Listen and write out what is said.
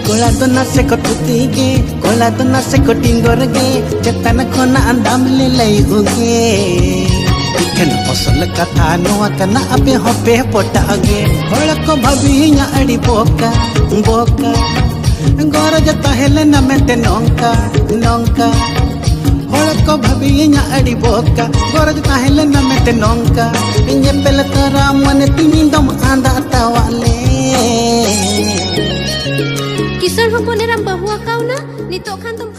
Cola तो ना से को तुती गे कोला तो ना से को टिंगोर गे चेतन खोना अंदाम ले लई होगे इकन असल कथा नोआ कना अपे होपे पोटागे होड़ को भाभी अड़ी बोका बोका गरज ताहेले न मेते नौका नौका होड़ को भाभी अड़ी बोका गरज ताहेले न मेते नौका इंजे पेल तरा मन तिनी दम आंदा तावाले किशोर हपनेराम बहुआ काउना नितो खान तुम